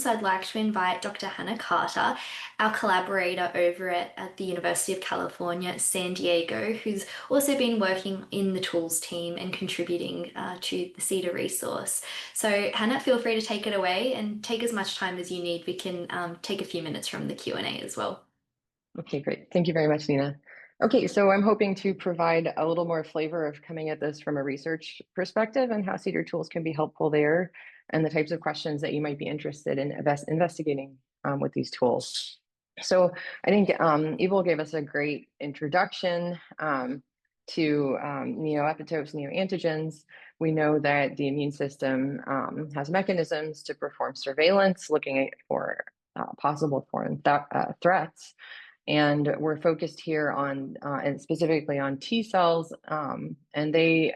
I'd like to invite Dr. Hannah Carter, our collaborator over at the University of California, San Diego, who's also been working in the tools team and contributing to the CEDAR resource. So, Hannah, feel free to take it away and take as much time as you need. We can take a few minutes from the Q&A as well. Okay, great. Thank you very much, Nina. Okay, so I'm hoping to provide a little more flavor of coming at this from a research perspective and how CEDAR tools can be helpful there and the types of questions that you might be interested in investigating with these tools. So I think Ibel gave us a great introduction to neoepitopes, neoantigens. We know that the immune system has mechanisms to perform surveillance, looking for possible foreign threats. And we're focused here on, and specifically on T cells, and they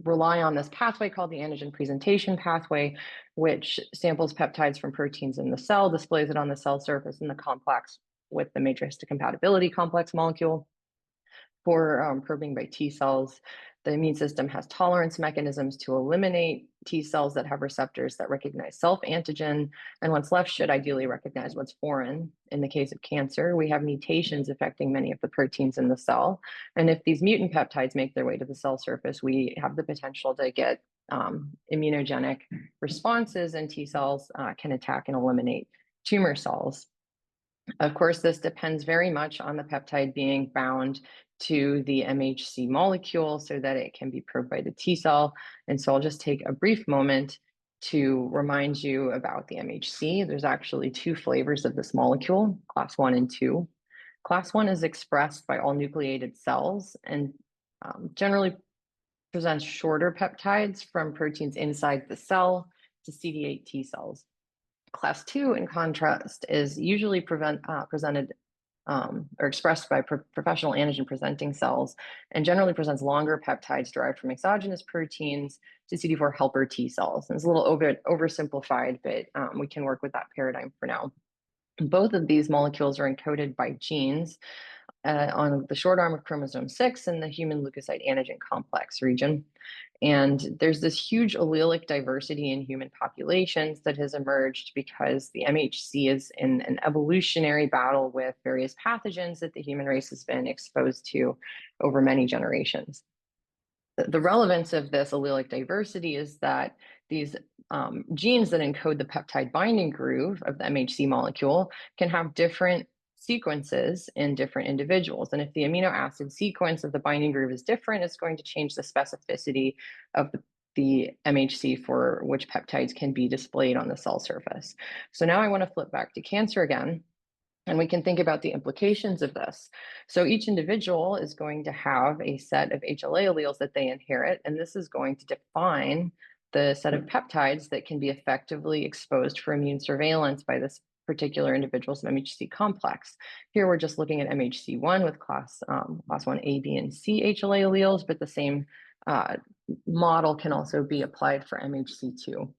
rely on this pathway called the antigen presentation pathway, which samples peptides from proteins in the cell, displays it on the cell surface in the complex with the matrix histocompatibility complex molecule. For probing by T cells, the immune system has tolerance mechanisms to eliminate T cells that have receptors that recognize self-antigen, and what's left should ideally recognize what's foreign. In the case of cancer, we have mutations affecting many of the proteins in the cell, and if these mutant peptides make their way to the cell surface, we have the potential to get immunogenic responses, and T cells can attack and eliminate tumor cells. Of course, this depends very much on the peptide being bound to the MHC molecule so that it can be probed by the T cell. And so I'll just take a brief moment to remind you about the MHC. There's actually two flavors of this molecule, class 1 and 2. Class 1 is expressed by all nucleated cells and generally presents shorter peptides from proteins inside the cell to CD8 T cells. Class 2, in contrast, is usually presented or expressed by professional antigen presenting cells and generally presents longer peptides derived from exogenous proteins to CD4 helper T cells. And it's a little oversimplified, but we can work with that paradigm for now. Both of these molecules are encoded by genes on the short arm of chromosome 6 in the human leukocyte antigen complex region. And there's this huge allelic diversity in human populations that has emerged because the MHC is in an evolutionary battle with various pathogens that the human race has been exposed to over many generations. The relevance of this allelic diversity is that these genes that encode the peptide binding groove of the MHC molecule can have different sequences in different individuals. And if the amino acid sequence of the binding groove is different, it's going to change the specificity of the MHC for which peptides can be displayed on the cell surface. So now I want to flip back to cancer again, and we can think about the implications of this. So each individual is going to have a set of HLA alleles that they inherit, and this is going to define the set of peptides that can be effectively exposed for immune surveillance by this particular individual's MHC complex. Here we're just looking at MHC1 with class 1 A, B, and C HLA alleles, but the same model can also be applied for MHC2.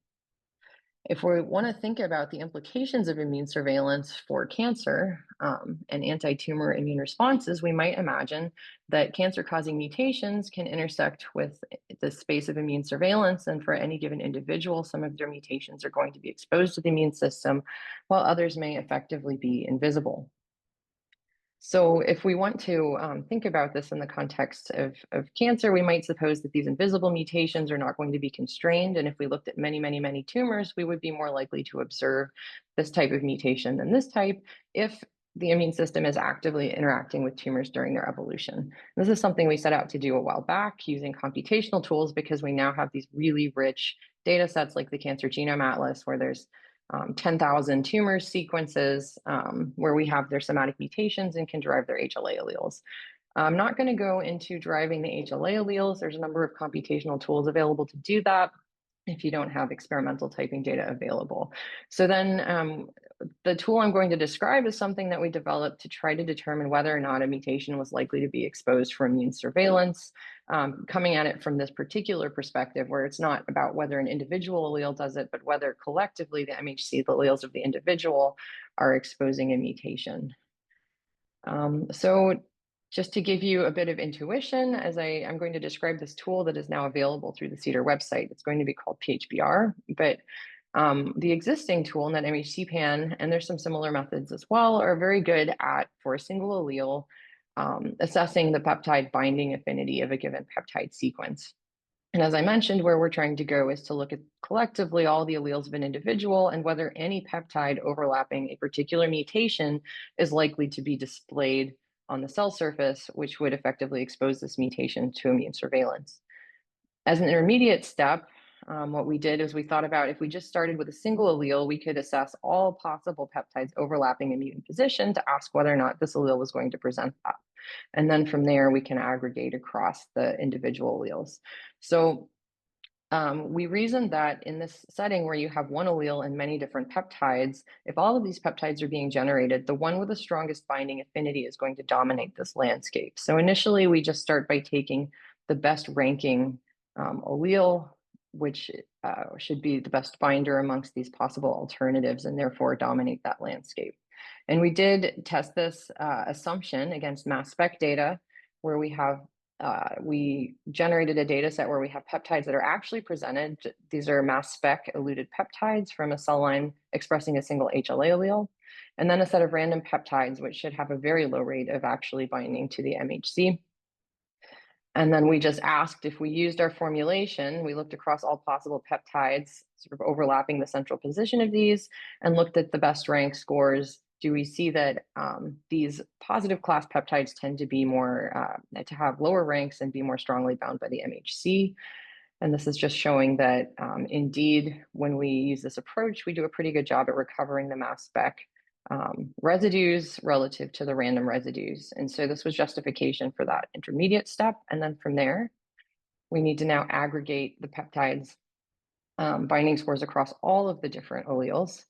If we want to think about the implications of immune surveillance for cancer and anti-tumor immune responses, we might imagine that cancer-causing mutations can intersect with the space of immune surveillance, and for any given individual, some of their mutations are going to be exposed to the immune system, while others may effectively be invisible. So if we want to think about this in the context of cancer, we might suppose that these invisible mutations are not going to be constrained. And if we looked at many, many, many tumors, we would be more likely to observe this type of mutation than this type if the immune system is actively interacting with tumors during their evolution. This is something we set out to do a while back using computational tools because we now have these really rich data sets like the Cancer Genome Atlas, where there's 10,000 tumor sequences where we have their somatic mutations and can derive their HLA alleles. I'm not going to go into deriving the HLA alleles. There's a number of computational tools available to do that if you don't have experimental typing data available. So then the tool I'm going to describe is something that we developed to try to determine whether or not a mutation was likely to be exposed for immune surveillance, coming at it from this particular perspective where it's not about whether an individual allele does it, but whether collectively the MHC, the alleles of the individual, are exposing a mutation. So just to give you a bit of intuition, as I'm going to describe this tool that is now available through the CEDAR website. It's going to be called PHBR, but The existing tool, NetMHCPan, and there's some similar methods as well, are very good at, for a single allele, assessing the peptide binding affinity of a given peptide sequence. And as I mentioned, where we're trying to go is to look at collectively all the alleles of an individual and whether any peptide overlapping a particular mutation is likely to be displayed on the cell surface, which would effectively expose this mutation to immune surveillance. As an intermediate step, what we did is we thought about if we just started with a single allele, we could assess all possible peptides overlapping a mutant position to ask whether or not this allele was going to present that. And then from there, we can aggregate across the individual alleles. So we reasoned that in this setting where you have one allele and many different peptides, if all of these peptides are being generated, the one with the strongest binding affinity is going to dominate this landscape. So initially, we just start by taking the best ranking allele, which should be the best binder amongst these possible alternatives and therefore dominate that landscape. And we did test this assumption against mass spec data, where we generated a data set where we have peptides that are actually presented. These are mass spec eluted peptides from a cell line expressing a single HLA allele, and then a set of random peptides, which should have a very low rate of actually binding to the MHC. And then we just asked if we used our formulation, we looked across all possible peptides, sort of overlapping the central position of these, and looked at the best rank scores. Do we see that these positive class peptides tend to be more, to have lower ranks and be more strongly bound by the MHC? And this is just showing that indeed, when we use this approach, we do a pretty good job at recovering the mass spec residues relative to the random residues. And so this was justification for that intermediate step. And then from there, we need to now aggregate the peptides binding scores across all of the different alleles.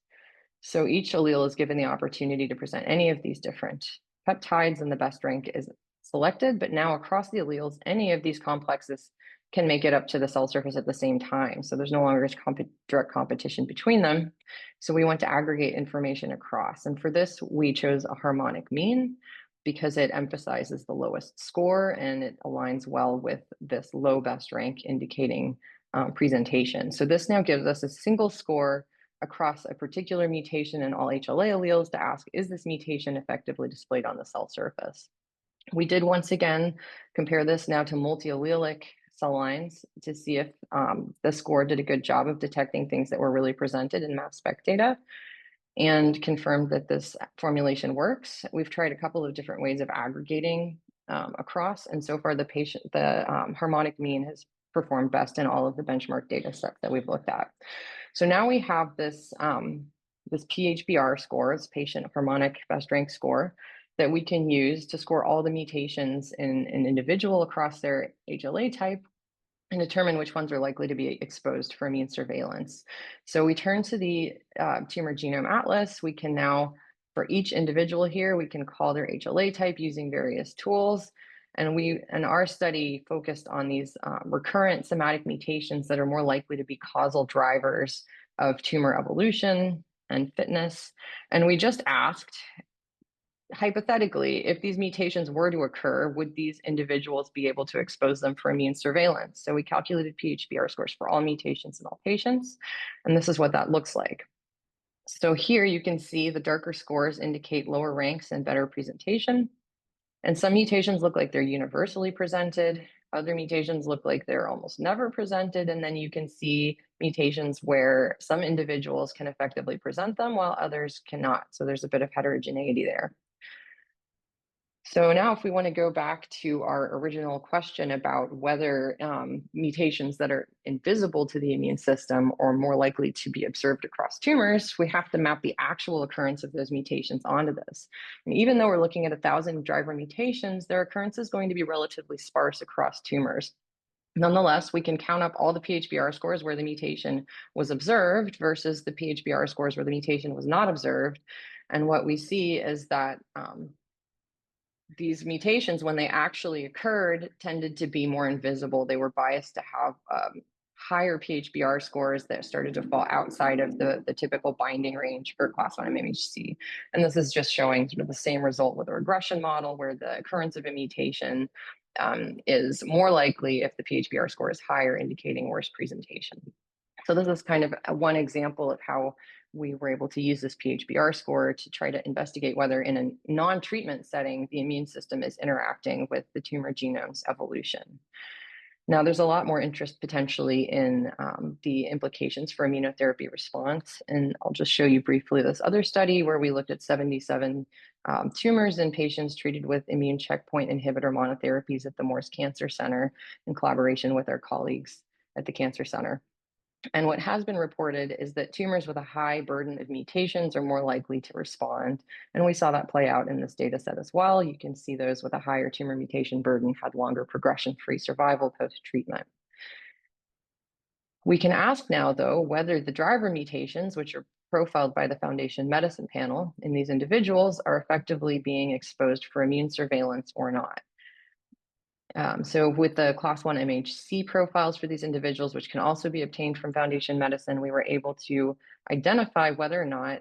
So each allele is given the opportunity to present any of these different peptides, and the best rank is selected. But now across the alleles, any of these complexes can make it up to the cell surface at the same time. So there's no longer direct competition between them. So we want to aggregate information across. And for this, we chose a harmonic mean because it emphasizes the lowest score and it aligns well with this low best rank indicating presentation. So this now gives us a single score across a particular mutation in all HLA alleles to ask, is this mutation effectively displayed on the cell surface? We did once again compare this now to multi-allelic cell lines to see if the score did a good job of detecting things that were really presented in mass spec data, and confirmed that this formulation works. We've tried a couple of different ways of aggregating across, and so far the harmonic mean has performed best in all of the benchmark data sets that we've looked at. So now we have this PHBR score, this patient harmonic best rank score, that we can use to score all the mutations in an individual across their HLA type and determine which ones are likely to be exposed for immune surveillance. So we turn to the Tumor Genome Atlas. We can now, for each individual here, we can call their HLA type using various tools. And our study focused on these recurrent somatic mutations that are more likely to be causal drivers of tumor evolution and fitness. And we just asked, hypothetically, if these mutations were to occur, would these individuals be able to expose them for immune surveillance? So we calculated PHBR scores for all mutations in all patients, and this is what that looks like. So here you can see the darker scores indicate lower ranks and better presentation. And some mutations look like they're universally presented. Other mutations look like they're almost never presented. And then you can see mutations where some individuals can effectively present them while others cannot. So there's a bit of heterogeneity there. So now if we want to go back to our original question about whether mutations that are invisible to the immune system are more likely to be observed across tumors, we have to map the actual occurrence of those mutations onto this. And even though we're looking at 1,000 driver mutations, their occurrence is going to be relatively sparse across tumors. Nonetheless, we can count up all the PHBR scores where the mutation was observed versus the PHBR scores where the mutation was not observed. And what we see is that these mutations, when they actually occurred, tended to be more invisible. They were biased to have higher PHBR scores that started to fall outside of the typical binding range for class 1 MHC. And this is just showing sort of the same result with a regression model where the occurrence of a mutation is more likely if the PHBR score is higher, indicating worse presentation. So this is kind of one example of how we were able to use this PHBR score to try to investigate whether in a non-treatment setting, the immune system is interacting with the tumor genome's evolution. Now, there's a lot more interest potentially in the implications for immunotherapy response. And I'll just show you briefly this other study where we looked at 77 tumors in patients treated with immune checkpoint inhibitor monotherapies at the Morse Cancer Center in collaboration with our colleagues at the Cancer Center. And what has been reported is that tumors with a high burden of mutations are more likely to respond. And we saw that play out in this data set as well. You can see those with a higher tumor mutation burden had longer progression-free survival post-treatment. We can ask now, though, whether the driver mutations, which are profiled by the Foundation Medicine panel in these individuals, are effectively being exposed for immune surveillance or not. So with the class 1 MHC profiles for these individuals, which can also be obtained from Foundation Medicine, we were able to identify whether or not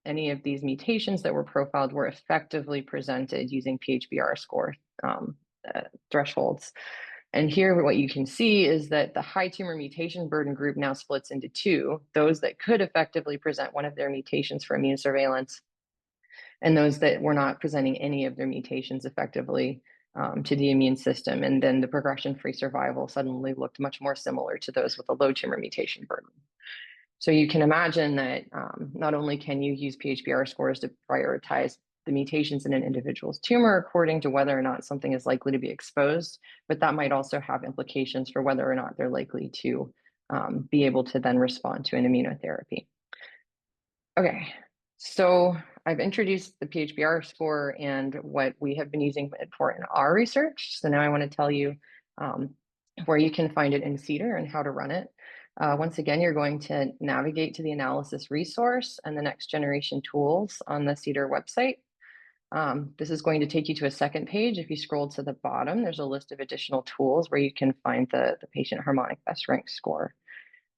any of these mutations that were profiled were effectively presented using PHBR score thresholds. And here what you can see is that the high tumor mutation burden group now splits into two, those that could effectively present one of their mutations for immune surveillance, and those that were not presenting any of their mutations effectively to the immune system. And then the progression-free survival suddenly looked much more similar to those with a low tumor mutation burden. So you can imagine that not only can you use PHBR scores to prioritize the mutations in an individual's tumor according to whether or not something is likely to be exposed, but that might also have implications for whether or not they're likely to be able to then respond to an immunotherapy. Okay, so I've introduced the PHBR score and what we have been using it for in our research. So now I want to tell you where you can find it in CEDAR and how to run it. Once again, you're going to navigate to the analysis resource and the next generation tools on the CEDAR website. This is going to take you to a second page. If you scroll to the bottom, there's a list of additional tools where you can find the patient harmonic best rank score.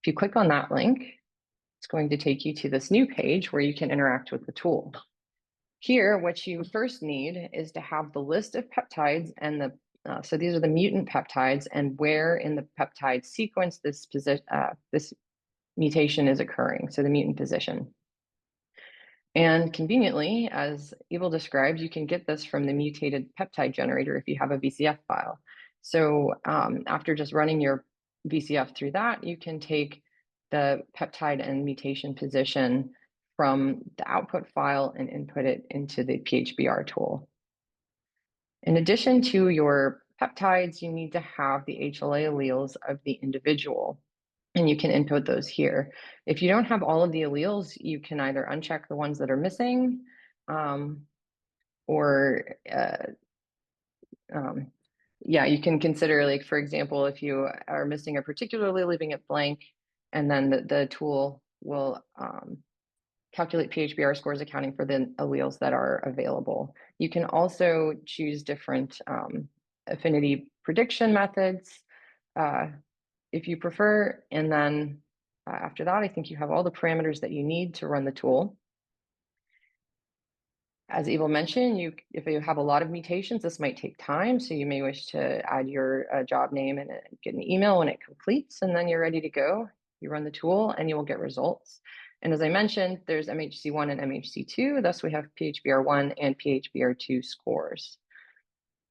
If you click on that link, it's going to take you to this new page where you can interact with the tool. Here, what you first need is to have the list of peptides and the so these are the mutant peptides and where in the peptide sequence this mutation is occurring, so the mutant position. And conveniently, as Ibel described, you can get this from the mutated peptide generator if you have a VCF file. So after just running your VCF through that, you can take the peptide and mutation position from the output file and input it into the PHBR tool. In addition to your peptides, you need to have the HLA alleles of the individual, and you can input those here. If you don't have all of the alleles, you can either uncheck the ones that are missing, yeah, you can consider, like, for example, if you are missing a particular allele, leaving it blank, and then the tool will calculate PHBR scores accounting for the alleles that are available. You can also choose different affinity prediction methods if you prefer. And then after that, I think you have all the parameters that you need to run the tool. As Ibel mentioned, if you have a lot of mutations, this might take time. So you may wish to add your job name and get an email when it completes, and then you're ready to go. You run the tool and you will get results. And as I mentioned, there's MHC1 and MHC2, thus we have PHBR1 and PHBR2 scores.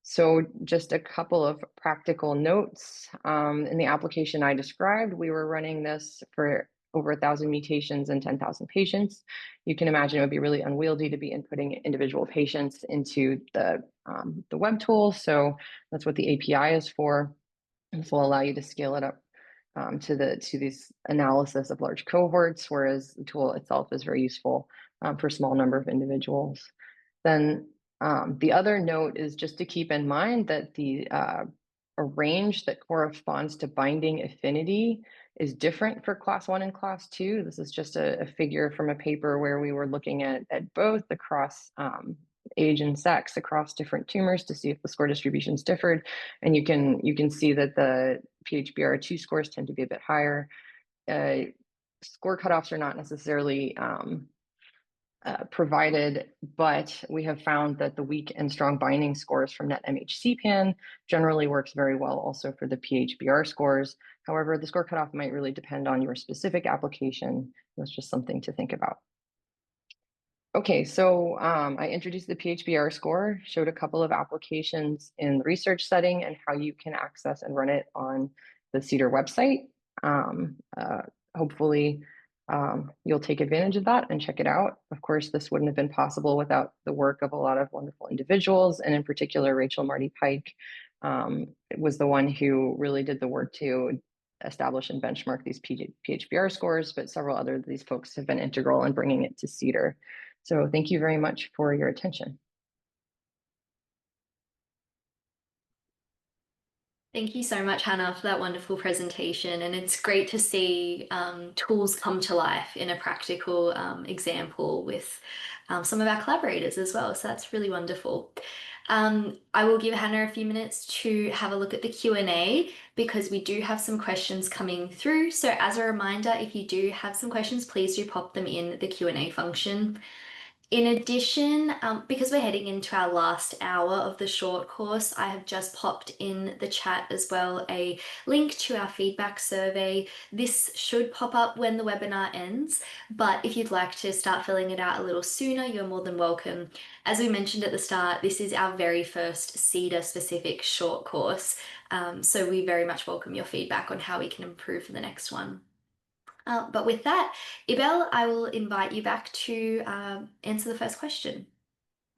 So just a couple of practical notes. In the application I described, we were running this for over 1,000 mutations and 10,000 patients. You can imagine it would be really unwieldy to be inputting individual patients into the web tool. So that's what the API is for. This will allow you to scale it up to these analysis of large cohorts, whereas the tool itself is very useful for a small number of individuals. Then the other note is just to keep in mind that a range that corresponds to binding affinity is different for class 1 and class 2. This is just a figure from a paper where we were looking at both across age and sex across different tumors to see if the score distributions differed. And you can see that the PHBR2 scores tend to be a bit higher. Score cutoffs are not necessarily provided, but we have found that the weak and strong binding scores from NetMHCPan generally works very well also for the PHBR scores. However, the score cutoff might really depend on your specific application. That's just something to think about. Okay, so I introduced the PHBR score, showed a couple of applications in the research setting and how you can access and run it on the CEDAR website. Hopefully, you'll take advantage of that and check it out. Of course, this wouldn't have been possible without the work of a lot of wonderful individuals, and in particular, Rachel Marty Pike was the one who really did the work to establish and benchmark these PHBR scores, but several other of these folks have been integral in bringing it to CEDAR. So thank you very much for your attention. Thank you so much, Hannah, for that wonderful presentation. And it's great to see tools come to life in a practical example with some of our collaborators as well. So that's really wonderful. I will give Hannah a few minutes to have a look at the Q&A because we do have some questions coming through. So as a reminder, if you do have some questions, please do pop them in the Q&A function. In addition, because we're heading into our last hour of the short course, I have just popped in the chat as well a link to our feedback survey. This should pop up when the webinar ends, but if you'd like to start filling it out a little sooner, you're more than welcome. As we mentioned at the start, this is our very first CEDAR specific short course, so we very much welcome your feedback on how we can improve for the next one. But with that, Ibel, I will invite you back to answer the first question.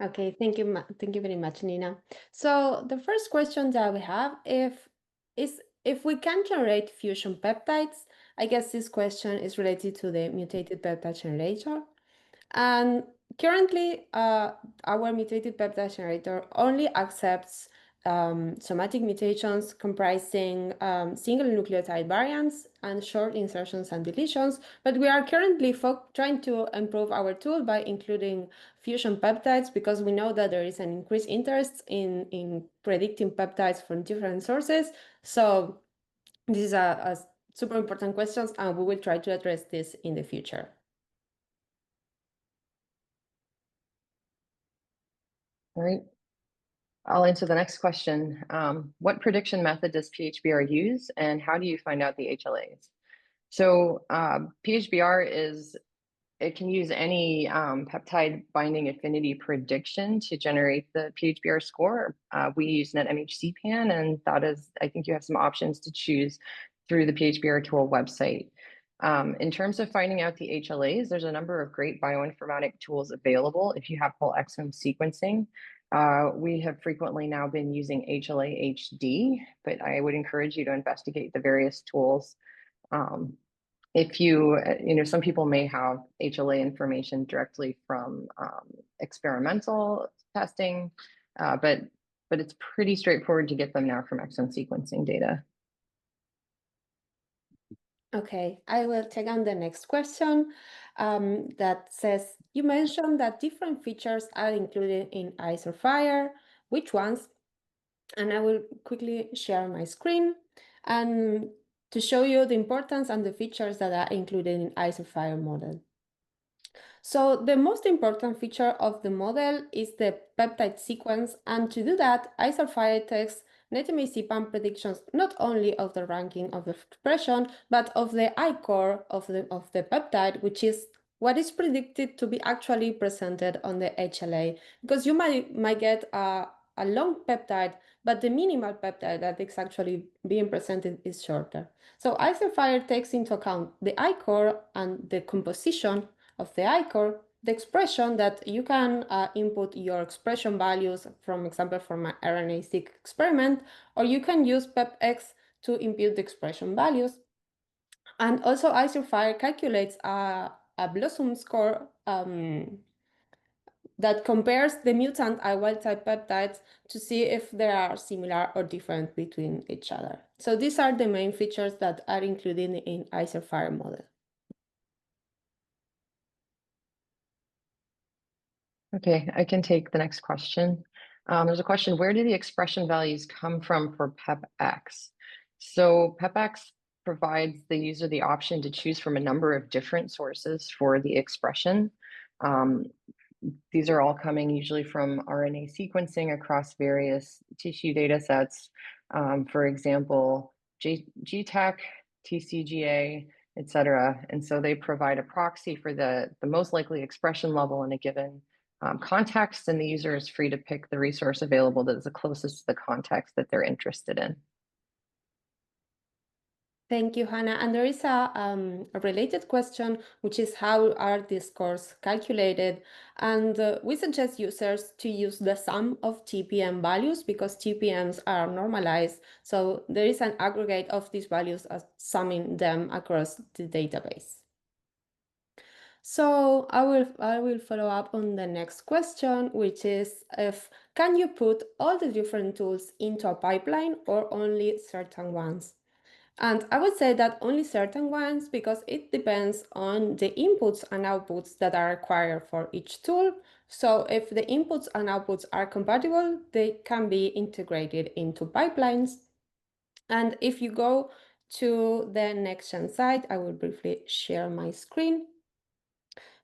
Okay, thank you very much, Nina. So the first question that we have is if we can generate fusion peptides. I guess this question is related to the mutated peptide generator. And currently, our mutated peptide generator only accepts somatic mutations comprising single nucleotide variants and short insertions and deletions, but we are currently trying to improve our tool by including fusion peptides because we know that there is an increased interest in predicting peptides from different sources. So this is a super important question, and we will try to address this in the future. All right. I'll answer the next question. What prediction method does PHBR use, and how do you find out the HLAs? So PHBR it can use any peptide binding affinity prediction to generate the PHBR score. We use NetMHCPan, and that is, I think you have some options to choose through the PHBR tool website. In terms of finding out the HLAs, there's a number of great bioinformatic tools available if you have whole exome sequencing. We have frequently now been using HLA-HD, but I would encourage you to investigate the various tools. If some people may have HLA information directly from experimental testing, but it's pretty straightforward to get them now from exome sequencing data. Okay, I will take on the next question that says, you mentioned that different features are included in IsoFire. Which ones? And I will quickly share my screen and to show you the importance and the features that are included in IsoFire model. So the most important feature of the model is the peptide sequence, and to do that, IsoFire takes NetMHCPan predictions not only of the ranking of the expression, but of the I-core of the peptide, which is what is predicted to be actually presented on the HLA. Because you might get a long peptide, but the minimal peptide that is actually being presented is shorter. So IsoFire takes into account the I-core and the composition of the I-core, the expression that you can input your expression values, from example, from an RNA-seq experiment, or you can use PepX to impute the expression values. And also IsoFire calculates a Blossom score that compares the mutant and wild-type peptides to see if they are similar or different between each other. So these are the main features that are included in IsoFire model. Okay, I can take the next question. There's a question, where do the expression values come from for PepX? So PepX provides the user the option to choose from a number of different sources for the expression. These are all coming usually from RNA sequencing across various tissue data sets. For example, GTAC, TCGA, etc. And so they provide a proxy for the most likely expression level in a given context, and the user is free to pick the resource available that is the closest to the context that they're interested in. Thank you, Hannah. And there is a related question, which is how are these scores calculated? And we suggest users to use the sum of TPM values because TPMs are normalized. So there is an aggregate of these values as summing them across the database. So I will follow up on the next question, which is can you put all the different tools into a pipeline or only certain ones? And I would say that only certain ones because it depends on the inputs and outputs that are required for each tool. So if the inputs and outputs are compatible, they can be integrated into pipelines. And if you go to the next-gen site, I will briefly share my screen.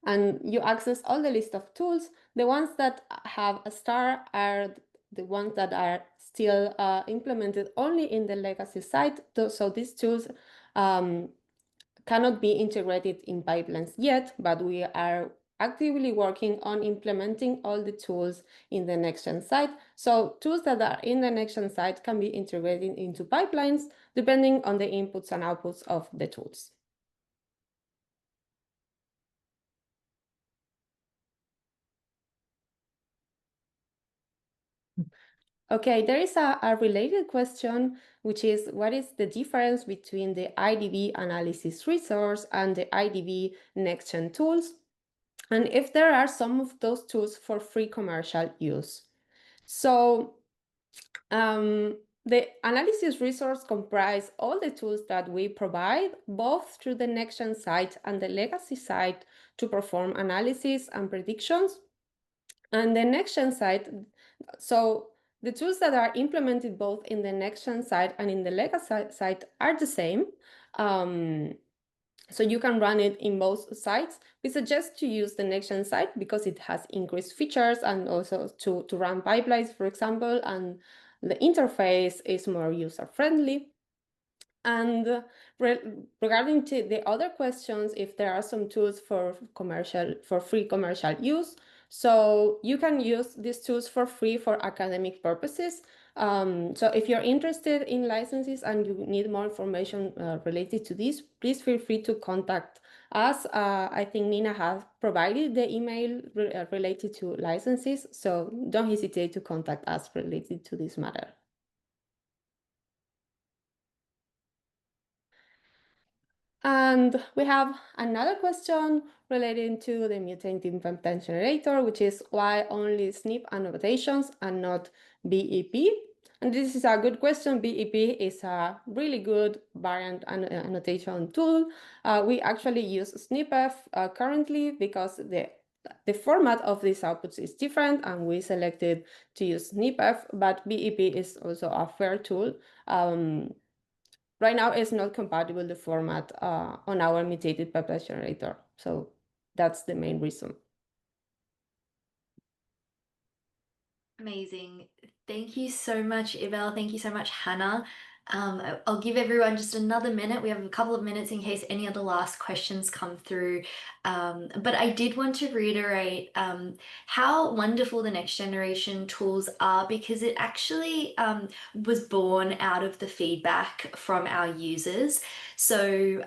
And you access all the list of tools. The ones that have a star are the ones that are still implemented only in the legacy site. So these tools cannot be integrated in pipelines yet, but we are actively working on implementing all the tools in the next-gen site. So tools that are in the next-gen site can be integrated into pipelines depending on the inputs and outputs of the tools. Okay, there is a related question, which is what is the difference between the IDB analysis resource and the IDB next-gen tools? And if there are some of those tools for free commercial use. So the analysis resource comprise all the tools that we provide, both through the next-gen site and the legacy site to perform analysis and predictions. And the next-gen site, so the tools that are implemented both in the next-gen site and in the legacy site are the same. So you can run it in both sites. We suggest to use the next-gen site because it has increased features and also to run pipelines, for example, and the interface is more user-friendly. And regarding to the other questions, if there are some tools for free commercial use, so you can use these tools for free for academic purposes. So if you're interested in licenses and you need more information related to this, please feel free to contact us. I think Nina has provided the email related to licenses, so don't hesitate to contact us related to this matter. And we have another question relating to the mutant implementation generator, which is why only SNP annotations and not BEP? And this is a good question. BEP is a really good variant annotation tool. We actually use SNPF currently because the format of these outputs is different, and we selected to use SNPF, but BEP is also a fair tool. Right now, it's not compatible, the format on our mutated peptide generator. So that's the main reason. Amazing. Thank you so much, Ibel. Thank you so much, Hannah. I'll give everyone just another minute. We have a couple of minutes in case any other last questions come through. But I did want to reiterate how wonderful the next generation tools are, because it actually was born out of the feedback from our users. So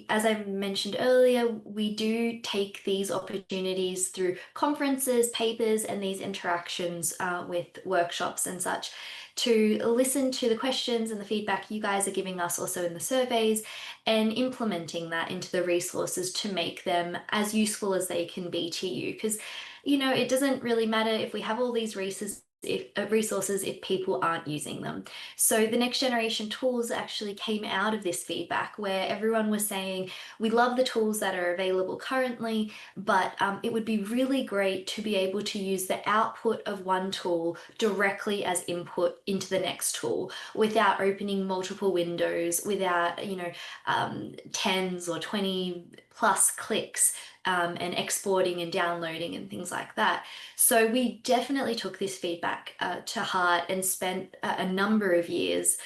as I mentioned earlier, we do take these opportunities through conferences, papers, and these interactions with workshops and such to listen to the questions and the feedback you guys are giving us also in the surveys, and implementing that into the resources to make them as useful as they can be to you. Because, you know, it doesn't really matter if we have all these resources if people aren't using them. So the next generation tools actually came out of this feedback where everyone was saying, we love the tools that are available currently, but it would be really great to be able to use the output of one tool directly as input into the next tool without opening multiple windows, without, 10s or 20 plus clicks and exporting and downloading and things like that. So we definitely took this feedback to heart and spent a number of years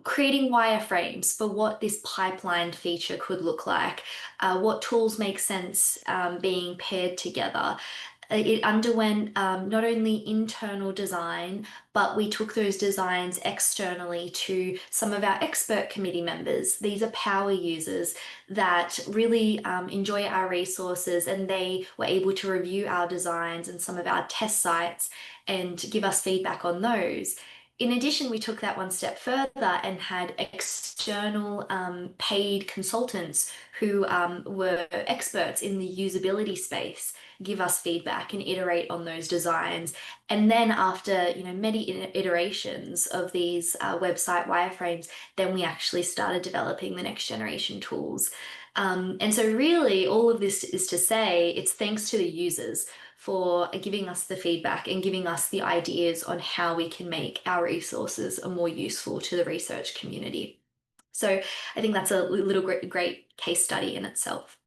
creating wireframes for what this pipelined feature could look like, what tools make sense being paired together. It underwent not only internal design, but we took those designs externally to some of our expert committee members. These are power users that really enjoy our resources, and they were able to review our designs and some of our test sites and give us feedback on those. In addition, we took that one step further and had external paid consultants who were experts in the usability space give us feedback and iterate on those designs. And then after many iterations of these website wireframes, then we actually started developing the next generation tools. And so really all of this is to say it's thanks to the users for giving us the feedback and giving us the ideas on how we can make our resources more useful to the research community. So I think that's a little great case study in itself.